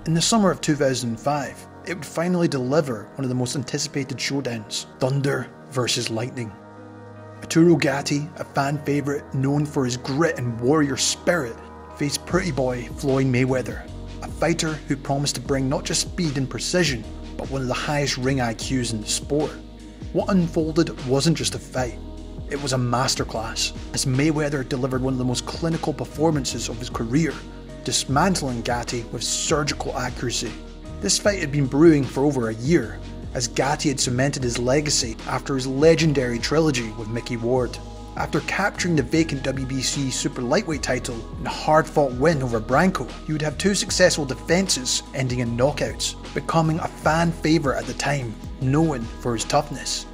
In the summer of 2005, it would finally deliver one of the most anticipated showdowns, Thunder versus Lightning. Arturo Gatti, a fan favourite known for his grit and warrior spirit, faced pretty boy Floyd Mayweather, a fighter who promised to bring not just speed and precision, but one of the highest ring IQs in the sport. What unfolded wasn't just a fight, it was a masterclass, as Mayweather delivered one of the most clinical performances of his career, dismantling Gatti with surgical accuracy. This fight had been brewing for over a year, as Gatti had cemented his legacy after his legendary trilogy with Mickey Ward. After capturing the vacant WBC super lightweight title in a hard-fought win over Branco, he would have 2 successful defences ending in knockouts, becoming a fan favourite at the time, known for his toughness.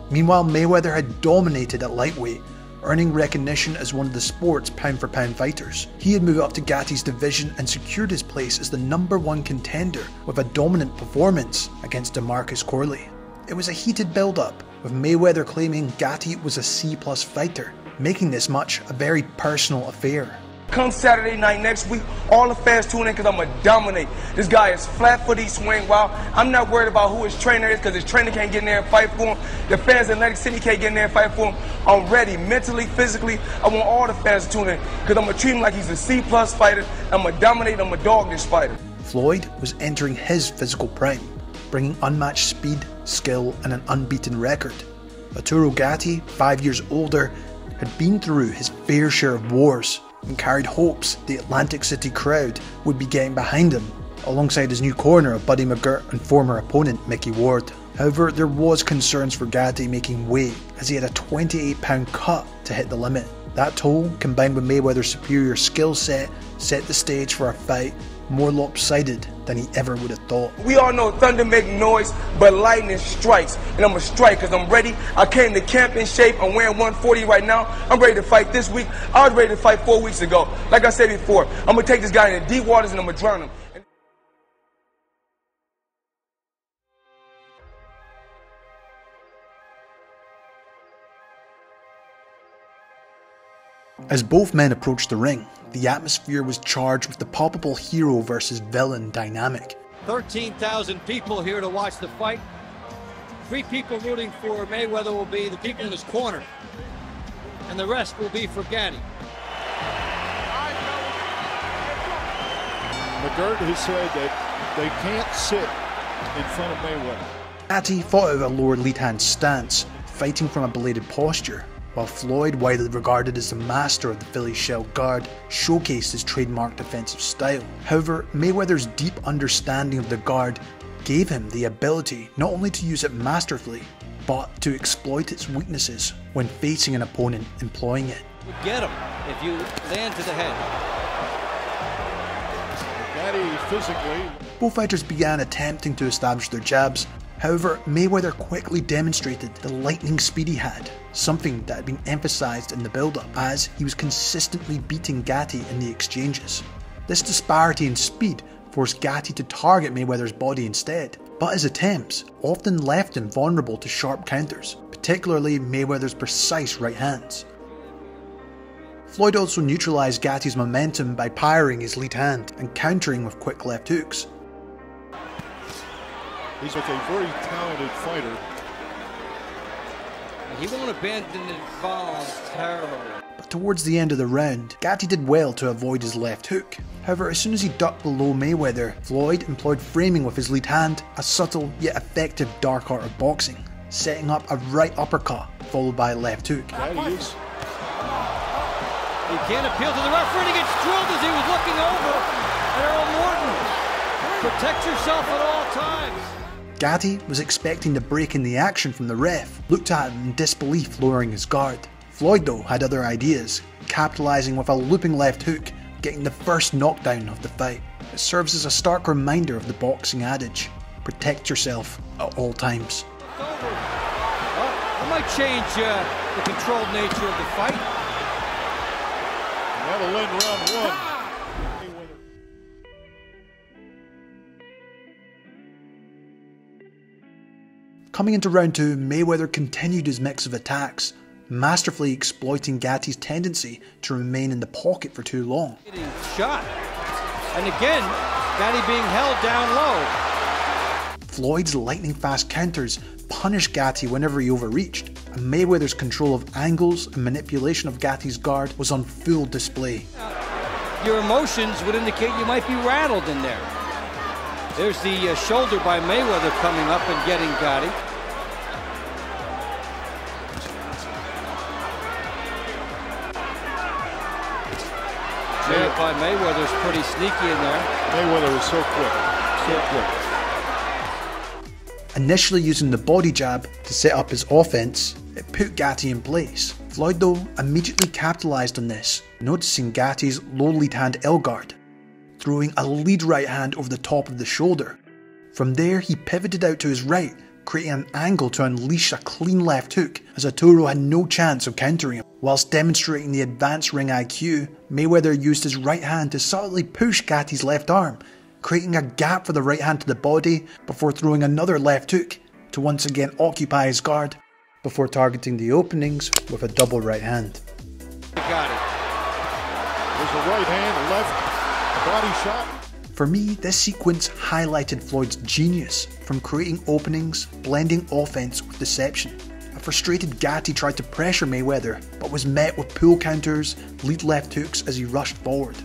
Meanwhile, Mayweather had dominated at lightweight, earning recognition as one of the sport's pound-for-pound fighters. He had moved up to Gatti's division and secured his place as the #1 contender with a dominant performance against DeMarcus Corley. It was a heated build-up, with Mayweather claiming Gatti was a C+ fighter, making this match a very personal affair. Come Saturday night next week, all the fans tune in because I'm going to dominate. This guy is flat-footed, swing wild. I'm not worried about who his trainer is because his trainer can't get in there and fight for him. The fans in Atlantic City can't get in there and fight for him. I'm ready, mentally, physically. I want all the fans to tune in because I'm going to treat him like he's a C+ fighter. I'm going to dominate, I'm going to dog this fighter. Floyd was entering his physical prime, bringing unmatched speed, skill and an unbeaten record. Arturo Gatti, 5 years older, had been through his fair share of wars and carried hopes the Atlantic City crowd would be getting behind him, alongside his new corner of Buddy McGirt and former opponent Mickey Ward. However, there was concerns for Gatti making weight, as he had a 28-pound cut to hit the limit. That toll, combined with Mayweather's superior skill set the stage for a fight more lopsided than he ever would have thought. We all know thunder make noise, but lightning strikes. And I'm going to strike because I'm ready. I came to camp in shape. I'm wearing 140 right now. I'm ready to fight this week. I was ready to fight 4 weeks ago. Like I said before, I'm going to take this guy into deep waters and I'm going to drown him. As both men approached the ring, the atmosphere was charged with the palpable hero versus villain dynamic. 13,000 people here to watch the fight. 3 people rooting for Mayweather will be the people in his corner, and the rest will be for Gatti. McGirt has said that they can't sit in front of Mayweather. Gatti fought out of a lower lead hand stance, fighting from a bladed posture, while Floyd, widely regarded as the master of the Philly shell guard, showcased his trademark defensive style. However, Mayweather's deep understanding of the guard gave him the ability not only to use it masterfully, but to exploit its weaknesses when facing an opponent employing it. Get him if you land to the head. Gatti physically. Both fighters began attempting to establish their jabs. However, Mayweather quickly demonstrated the lightning speed he had, something that had been emphasised in the build-up, as he was consistently beating Gatti in the exchanges. This disparity in speed forced Gatti to target Mayweather's body instead, but his attempts often left him vulnerable to sharp counters, particularly Mayweather's precise right hands. Floyd also neutralised Gatti's momentum by parrying his lead hand and countering with quick left hooks. He's a very talented fighter. He won't abandon it voluntarily. But towards the end of the round, Gatti did well to avoid his left hook. However, as soon as he ducked below Mayweather, Floyd employed framing with his lead hand, a subtle yet effective dark art of boxing, setting up a right uppercut followed by a left hook. He can't appeal to the referee. He gets drilled as he was looking over at Earl Morton. Protect yourself at all times. Gatti was expecting the break in the action from the ref, looked at him in disbelief, lowering his guard. Floyd, though, had other ideas, capitalising with a looping left hook, getting the first knockdown of the fight. It serves as a stark reminder of the boxing adage, protect yourself at all times. That might change the controlled nature of the fight. That'll end round 1. Coming into round 2, Mayweather continued his mix of attacks, masterfully exploiting Gatti's tendency to remain in the pocket for too long. Shot. And again, Gatti being held down low. Floyd's lightning-fast counters punished Gatti whenever he overreached, and Mayweather's control of angles and manipulation of Gatti's guard was on full display. Your emotions would indicate you might be rattled in there. There's the shoulder by Mayweather coming up and getting Gatti. Jab by Mayweather's pretty sneaky in there. Mayweather is so quick, so quick. Initially using the body jab to set up his offense, it put Gatti in place. Floyd, though, immediately capitalized on this, noticing Gatti's low lead hand L guard, throwing a lead right hand over the top of the shoulder. From there, he pivoted out to his right, creating an angle to unleash a clean left hook, as Arturo had no chance of countering him. Whilst demonstrating the advanced ring IQ, Mayweather used his right hand to subtly push Gatti's left arm, creating a gap for the right hand to the body before throwing another left hook to once again occupy his guard, before targeting the openings with a double right hand. Got it. There's a right hand, left, a body shot. For me, this sequence highlighted Floyd's genius from creating openings, blending offense with deception. A frustrated Gatti tried to pressure Mayweather, but was met with pull counters, lead left hooks as he rushed forward.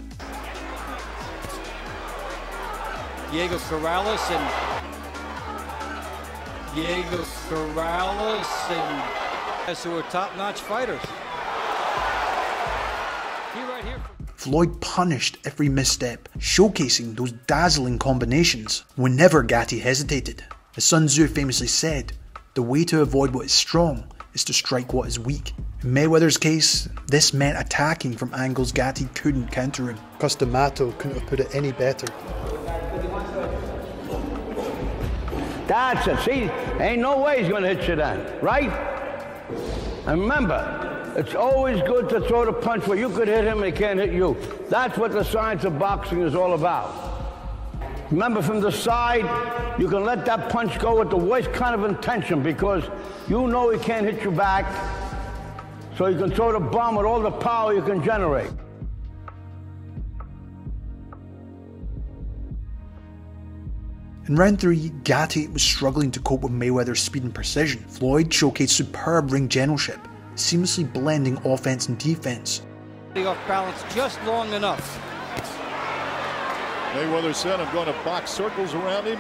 Diego Corrales and who are top-notch fighters. Right here. Floyd punished every misstep, showcasing those dazzling combinations whenever Gatti hesitated. As Sun Tzu famously said, the way to avoid what is strong is to strike what is weak. In Mayweather's case, this meant attacking from angles Gatti couldn't counter him. Customato couldn't have put it any better. That's it. See, ain't no way he's going to hit you then, right? And remember, it's always good to throw the punch where you could hit him and he can't hit you. That's what the science of boxing is all about. Remember, from the side, you can let that punch go with the worst kind of intention because you know he can't hit you back, so you can throw the bomb with all the power you can generate. In round 3, Gatti was struggling to cope with Mayweather's speed and precision. Floyd showcased superb ring generalship, seamlessly blending offense and defense. Off balance just long enough. Mayweather said, I'm going to box circles around him.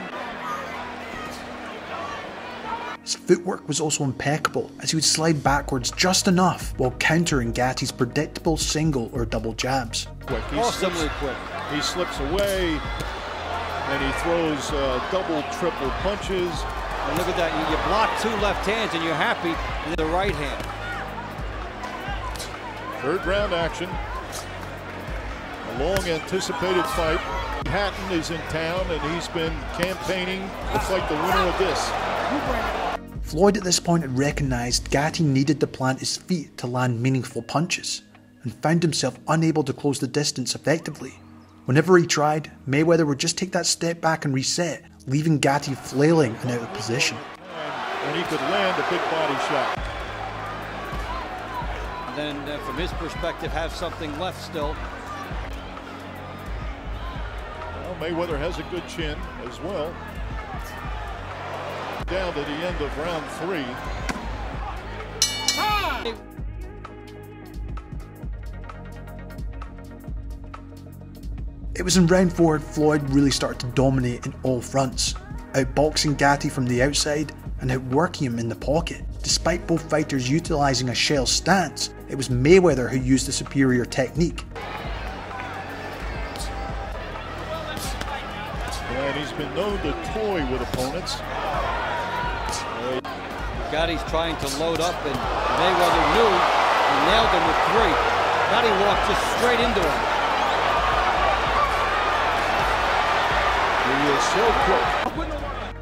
His footwork was also impeccable, as he would slide backwards just enough while countering Gatti's predictable single or double jabs. Awesomely quick. He slips away, and he throws double, triple punches. And look at that, you block 2 left hands and you're happy with the right hand. Third round action. A long anticipated fight. Hatton is in town and he's been campaigning to fight the winner of this. Floyd at this point had recognised Gatti needed to plant his feet to land meaningful punches, and found himself unable to close the distance effectively. Whenever he tried, Mayweather would just take that step back and reset, leaving Gatti flailing and out of position. And he could land a big body shot. And then from his perspective, have something left still. Well, Mayweather has a good chin as well. Down to the end of round 3. It was in round 4 Floyd really started to dominate in all fronts, outboxing Gatti from the outside and outworking him in the pocket. Despite both fighters utilising a shell stance, it was Mayweather who used the superior technique. And he's been known to toy with opponents. Gatti's trying to load up, and Mayweather knew and nailed him with 3. Gatti walked just straight into him. He is so quick.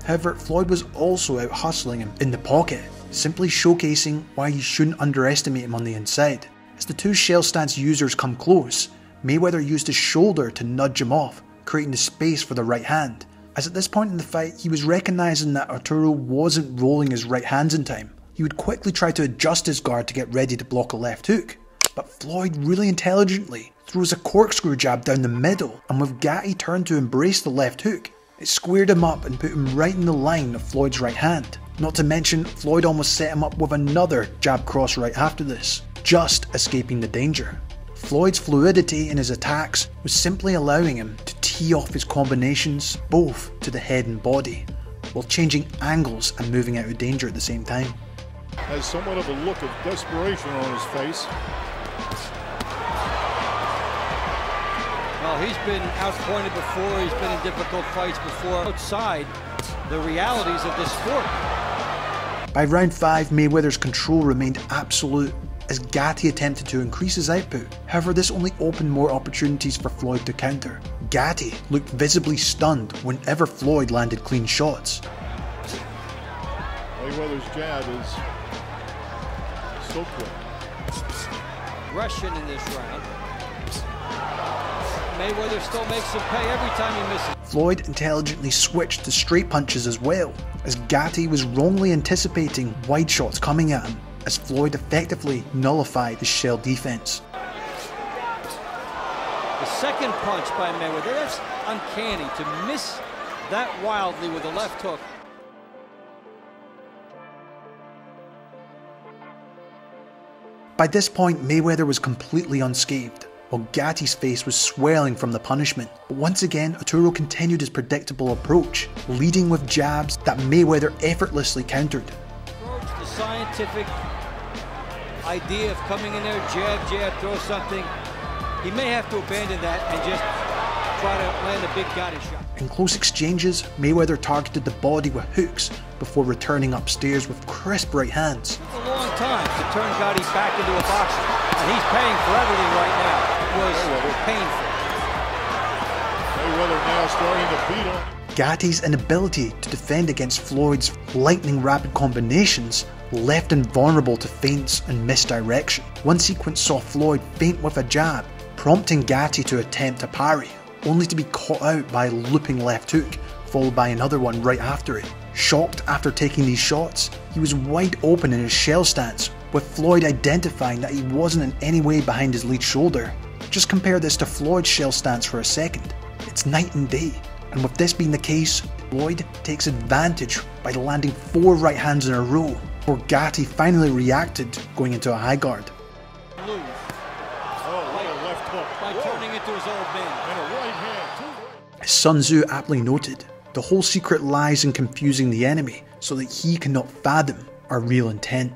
However, Floyd was also out hustling him in the pocket, simply showcasing why you shouldn't underestimate him on the inside. As the 2 shell stance users come close, Mayweather used his shoulder to nudge him off, creating the space for the right hand. As at this point in the fight, he was recognising that Arturo wasn't rolling his right hands in time. He would quickly try to adjust his guard to get ready to block a left hook, but Floyd really intelligently throws a corkscrew jab down the middle, and with Gatti turned to embrace the left hook, it squared him up and put him right in the line of Floyd's right hand. Not to mention, Floyd almost set him up with another jab cross right after this, just escaping the danger. Floyd's fluidity in his attacks was simply allowing him to tee off his combinations both to the head and body, while changing angles and moving out of danger at the same time. Has somewhat of a look of desperation on his face. Well, he's been outpointed before, he's been in difficult fights before. Outside the realities of this sport. By round 5, Mayweather's control remained absolute as Gatti attempted to increase his output. However, this only opened more opportunities for Floyd to counter. Gatti looked visibly stunned whenever Floyd landed clean shots. Mayweather's jab is so quick. Russian in this round. Mayweather still makes him pay every time he misses. Floyd intelligently switched to straight punches as well, as Gatti was wrongly anticipating wide shots coming at him, as Floyd effectively nullified his shell defense. The second punch by Mayweather, that's uncanny to miss that wildly with a left hook. By this point, Mayweather was completely unscathed, while Gatti's face was swelling from the punishment. But once again, Arturo continued his predictable approach, leading with jabs that Mayweather effortlessly countered. The scientific idea of coming in there, jab, throw something. He may have to abandon that and just try to land a big Gatti shot. In close exchanges, Mayweather targeted the body with hooks before returning upstairs with crisp right hands. It took a long time to turn Gatti back into a boxer, and he's paying for everything right now. It was painful. Mayweather now starting to beat him. Gatti's inability to defend against Floyd's lightning rapid combinations left him vulnerable to feints and misdirection. One sequence saw Floyd feint with a jab, prompting Gatti to attempt a parry, only to be caught out by a looping left hook, followed by another one right after it. Shocked after taking these shots, he was wide open in his shell stance, with Floyd identifying that he wasn't in any way behind his lead shoulder. Just compare this to Floyd's shell stance for a second. It's night and day, and with this being the case, Floyd takes advantage by landing 4 right hands in a row, before Gatti finally reacted, going into a high guard. Oh, what a left hook. By turning into his old man. And a right hand, too. As Sun Tzu aptly noted, the whole secret lies in confusing the enemy so that he cannot fathom our real intent.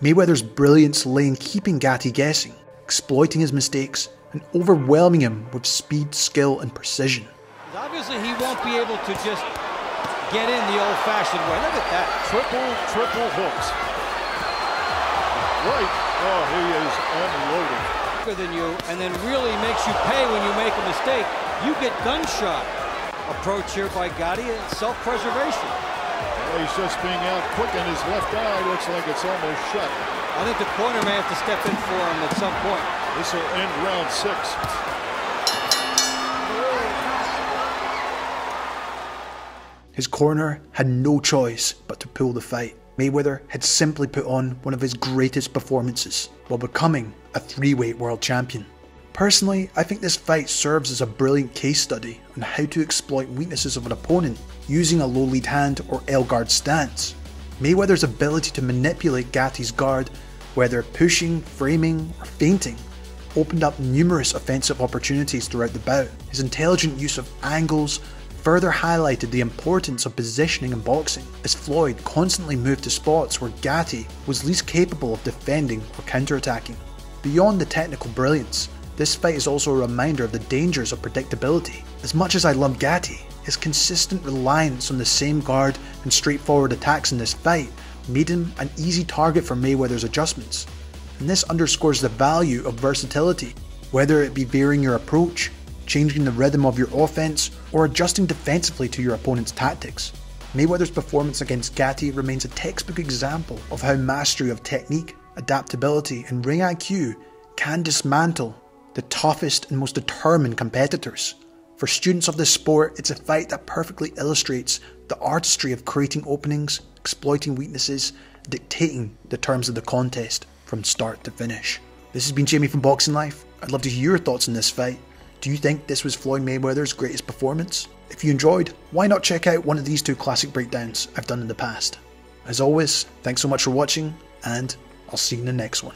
Mayweather's brilliance lay in keeping Gatti guessing, exploiting his mistakes, and overwhelming him with speed, skill, and precision. Obviously, he won't be able to just get in the old-fashioned way. Look at that. Triple hooks. Right. Oh, he is unloading. Than you, and then really makes you pay when you make a mistake. You get gunshot. Approach here by Gatti, self-preservation. Well, he's just being out quick, and his left eye looks like it's almost shut. I think the corner may have to step in for him at some point. This will end round 6. His corner had no choice but to pull the fight. Mayweather had simply put on one of his greatest performances while becoming a 3-weight world champion. Personally, I think this fight serves as a brilliant case study on how to exploit weaknesses of an opponent using a low lead hand or L-guard stance. Mayweather's ability to manipulate Gatti's guard, whether pushing, framing, or feinting, opened up numerous offensive opportunities throughout the bout. His intelligent use of angles further highlighted the importance of positioning in boxing, as Floyd constantly moved to spots where Gatti was least capable of defending or counterattacking. Beyond the technical brilliance, this fight is also a reminder of the dangers of predictability. As much as I love Gatti, his consistent reliance on the same guard and straightforward attacks in this fight made him an easy target for Mayweather's adjustments. And this underscores the value of versatility, whether it be varying your approach, changing the rhythm of your offense, or adjusting defensively to your opponent's tactics. Mayweather's performance against Gatti remains a textbook example of how mastery of technique, adaptability, and ring IQ can dismantle the toughest and most determined competitors. For students of this sport, it's a fight that perfectly illustrates the artistry of creating openings, exploiting weaknesses, dictating the terms of the contest from start to finish. This has been Jamie from Boxing Life. I'd love to hear your thoughts on this fight. Do you think this was Floyd Mayweather's greatest performance? If you enjoyed, why not check out one of these 2 classic breakdowns I've done in the past? As always, thanks so much for watching, and I'll see you in the next one.